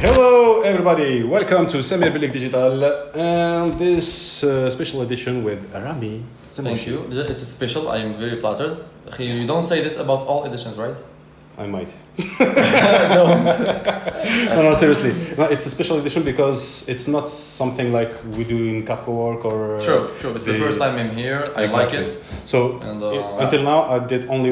Hello everybody, welcome to Samir Bellik Digital and this special edition with Ramy Zemmouchi. Thank you. It's a special. I am very flattered. You don't say this about all editions, right? I might. Don't. No, seriously. No, it's a special edition because it's not something like we do in Capco work or... True. It's the first time I'm here. I like it. So, until now I did only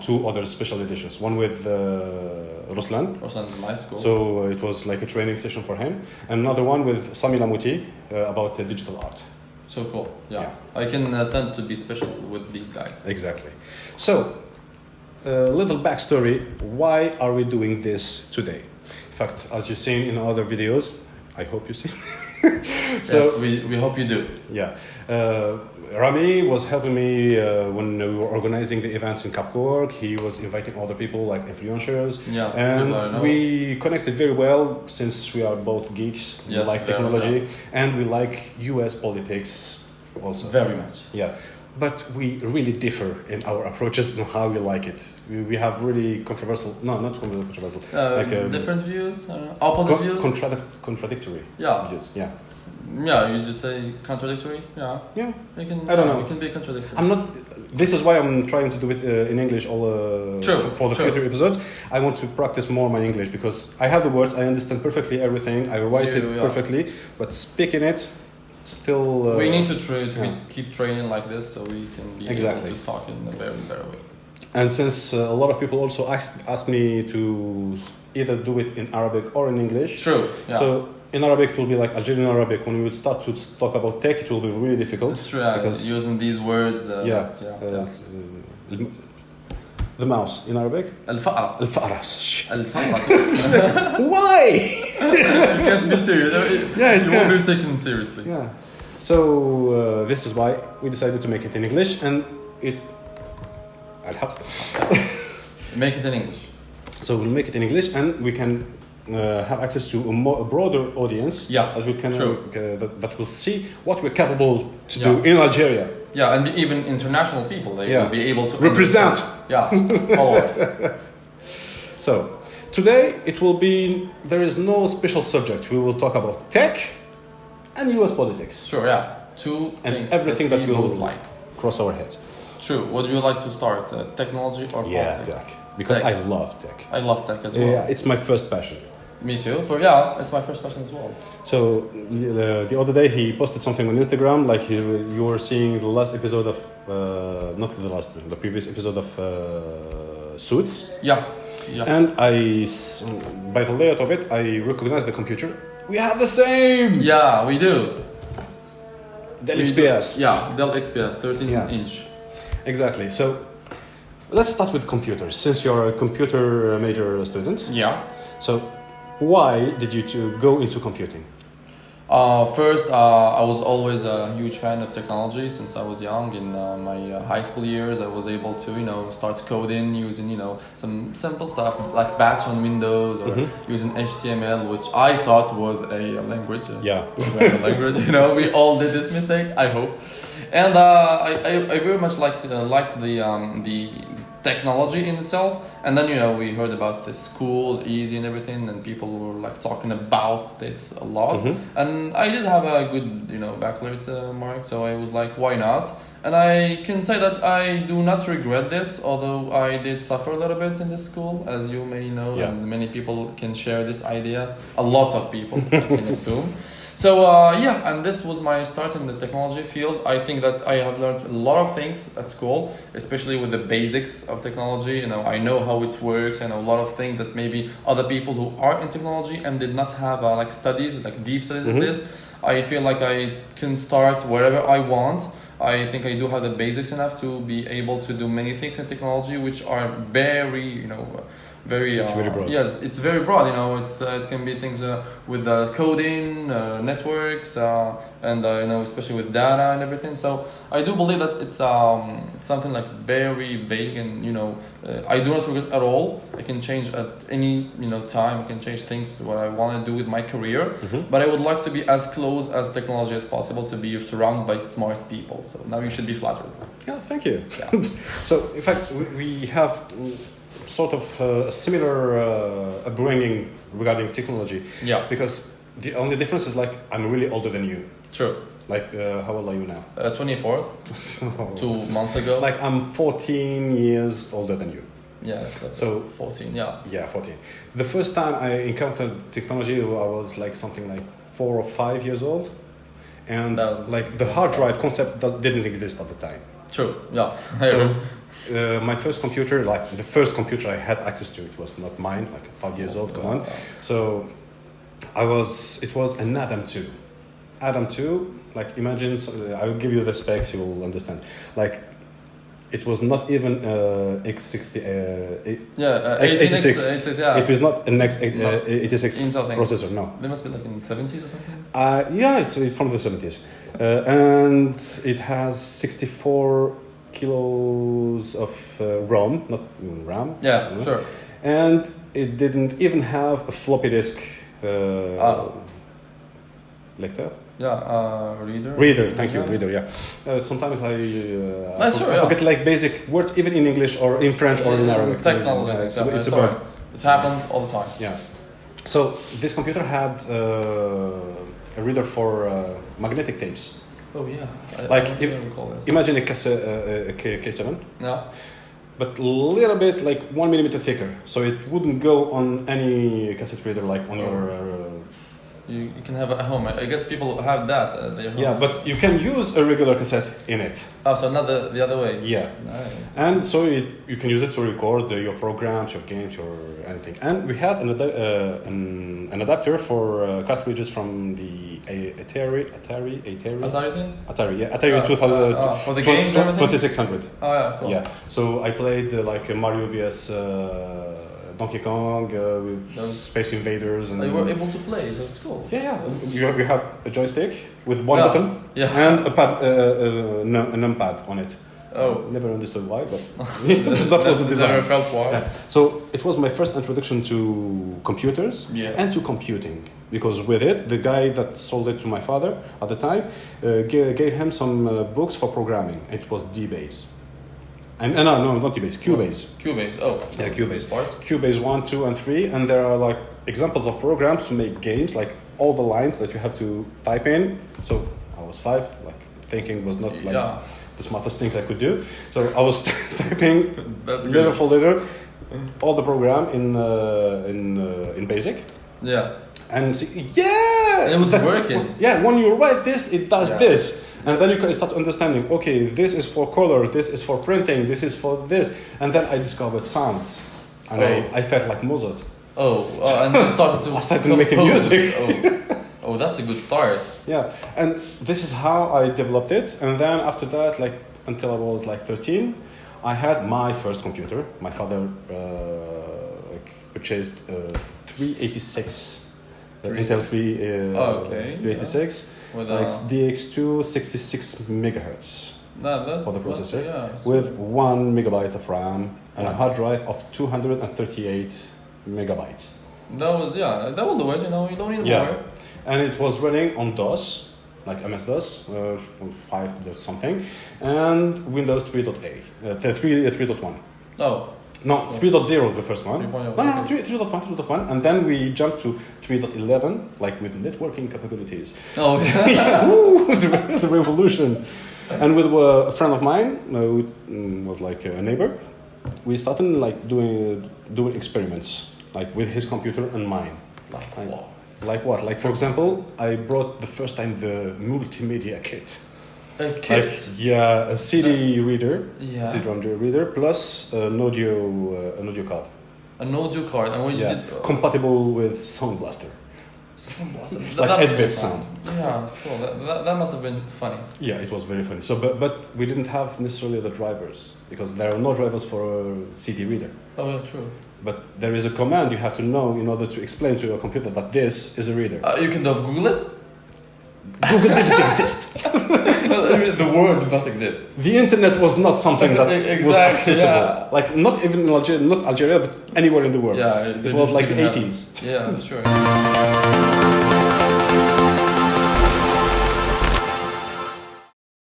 two other special editions. One with Ruslan. Ruslan is nice, cool. So it was like a training session for him. And another one with Samir about digital art. So cool. Yeah. I can stand to be special with these guys. Exactly. So, a little backstory, why are we doing this today? In fact, as you've seen in other videos, I hope you see. Yes, we hope you do. Yeah. Ramy was helping me when we were organizing the events in Capco. He was inviting other people like influencers. Yeah, and we connected very well since we are both geeks. Yes, we like technology and we like US politics also. Very much. Yeah. But we really differ in our approaches and how we like it. We have really controversial, not controversial, different views, opposite views, contradictory views. Yeah. Yeah, you just say contradictory. Yeah. Yeah. I don't know. It can be contradictory. I'm not. This is why I'm trying to do it in English for the future episodes. I want to practice more my English because I have the words, I understand perfectly everything, I write it perfectly, but speaking it. Still, we need to keep training like this so we can be able to talk in a very better way. And since a lot of people also ask me to either do it in Arabic or in English. True. Yeah. So in Arabic it will be like Algerian Arabic. When we will start to talk about tech, it will be really difficult. That's true. Because using these words. The mouse in Arabic. الفأرة. Why? You can't be serious. You won't be taken seriously. Yeah. So this is why we decided to make it in English, and Make it in English. So we'll make it in English, and we can have access to a broader audience. Yeah. That we can that will see what we're capable to do in Algeria. Yeah, and even international people, they will be able to represent. Follow us. So, today there is no special subject. We will talk about tech and US politics. Sure, yeah. Two things everything that we both like. Cross our heads. True. What do you like to start? Technology or politics? Tech. Because I love tech. I love tech as well. Yeah, it's my first passion. Me too. It's my first passion as well. So the other day he posted something on Instagram, like you were seeing the last episode of the previous episode of Suits. Yeah. And by the layout of it, I recognized the computer. We have the same. Yeah, we do. Dell XPS. Dell XPS 13-inch. Exactly. So let's start with computers. Since you're a computer major student. Yeah. So why did you go into computing? First, I was always a huge fan of technology since I was young. In my high school years, I was able to, start coding using, some simple stuff like batch on Windows or using HTML, which I thought was a language. We all did this mistake, I hope. And I very much liked the technology in itself. And then, we heard about the school, easy and everything, and people were talking about this a lot. And I did have a good, baccalaureate mark, so I was like, why not? And I can say that I do not regret this, although I did suffer a little bit in this school, as you may know, and many people can share this idea. A lot of people, I can assume. So and this was my start in the technology field. I think that I have learned a lot of things at school, especially with the basics of technology. I know how it works. I know a lot of things that maybe other people who are in technology and did not have studies, deep studies in this. I feel like I can start wherever I want. I think I do have the basics enough to be able to do many things in technology, which are very, it's very broad. Yes, it's very broad. It can be things with coding, networks, and especially with data and everything. So I do believe that it's something very vague, and I do not regret at all. I can change at any time. I can change things to what I want to do with my career. But I would like to be as close as technology as possible to be surrounded by smart people. So now you should be flattered. Yeah, thank you. Yeah. So in fact, we have sort of similar upbringing regarding technology. Yeah. Because the only difference is like I'm really older than you. True. Like, how old are you now? 24th. 2 months ago. Like, I'm 14 years older than you. Yeah, so 14, yeah. Yeah, 14. The first time I encountered technology, I was like something like 4 or 5 years old. And like the hard drive concept didn't exist at the time. True, yeah. So my first computer, like the first computer I had access to, it was not mine, like 5 years old, come on. So it was an Adam 2. Adam 2, like imagine, I will give you the specs, you will understand. Like, it was not even x86. x86, yeah. It was not an x86 processor, no. They must be like in the 70s or something? Yeah, it's from the 70s. And it has 64 kilos of ROM, not RAM. Yeah, sure. And it didn't even have a floppy disk lector. Yeah, reader. Reader, thank you, reader. Yeah. Sometimes I forget like basic words, even in English or in French or in Arabic. Technology. So it's a bug. It happens all the time. Yeah. So this computer had a reader for magnetic tapes. Oh yeah. Imagine a K7. Yeah. But a little bit like 1 millimeter thicker, so it wouldn't go on any cassette reader like on your. You can have it at home. I guess people have that at their home. Yeah, but you can use a regular cassette in it. Oh, so not the other way. Yeah. Nice. And so you can use it to record your programs, your games, your anything. And we had an adapter for cartridges from the Atari thing? Atari, yeah. Atari 2000. For the games and everything? 2600. Oh, yeah, cool. Yeah. So I played like Mario vs. Donkey Kong, with Space Invaders, and you were able to play. That was cool. Yeah. You have a joystick with one button and a pad, a numpad on it. Oh, never understood why, but that was the design. Never felt why. Yeah. So it was my first introduction to computers and to computing, because with it, the guy that sold it to my father at the time gave him some books for programming. It was DBase. No, not Cubase, Cubase. Cubase, oh. Yeah, Cubase. Cubase 1, 2, and 3, and there are like examples of programs to make games, like all the lines that you have to type in. So I was 5, like thinking was not like the smartest things I could do. So I was typing little for little all the program in Basic. Yeah. And and it was working. Yeah, when you write this, it does this. And then you can start understanding, okay, this is for color, this is for printing, this is for this. And then I discovered sounds. And I felt like Mozart. And you started to I started making music. Oh, that's a good start. Yeah, and this is how I developed it. And then after that, like until I was like 13, I had my first computer. My father purchased 386, Intel 386. With like DX2 66 megahertz for the processor, with 1 megabyte of RAM and a hard drive of 238 megabytes. That will do it. You don't need more. And it was running on DOS, like MS-DOS, 5 something, and Windows 3.1. Oh. No, 3.0 the first one. 3.1, and then we jumped to 3.11, like with networking capabilities. Oh, the revolution. And with a friend of mine, who was like a neighbor, we started like doing experiments, like with his computer and mine. Like what? Like what? Like for example, I brought the first time the multimedia kit. A kit? Like, a CD reader, CD-ROM reader, plus an audio card. An audio card, and when you did compatible with Sound Blaster. Sound Blaster, like 8-bit sound. Yeah, cool. That must have been funny. Yeah, it was very funny. So, but we didn't have necessarily the drivers, because there are no drivers for a CD reader. Oh yeah, true. But there is a command you have to know in order to explain to your computer that this is a reader. You can Google it. Google didn't exist. The word did not exist. The internet was not something that was accessible. Yeah. Like not even in Algeria, but anywhere in the world. Yeah, it was like the 80s. Yeah, sure.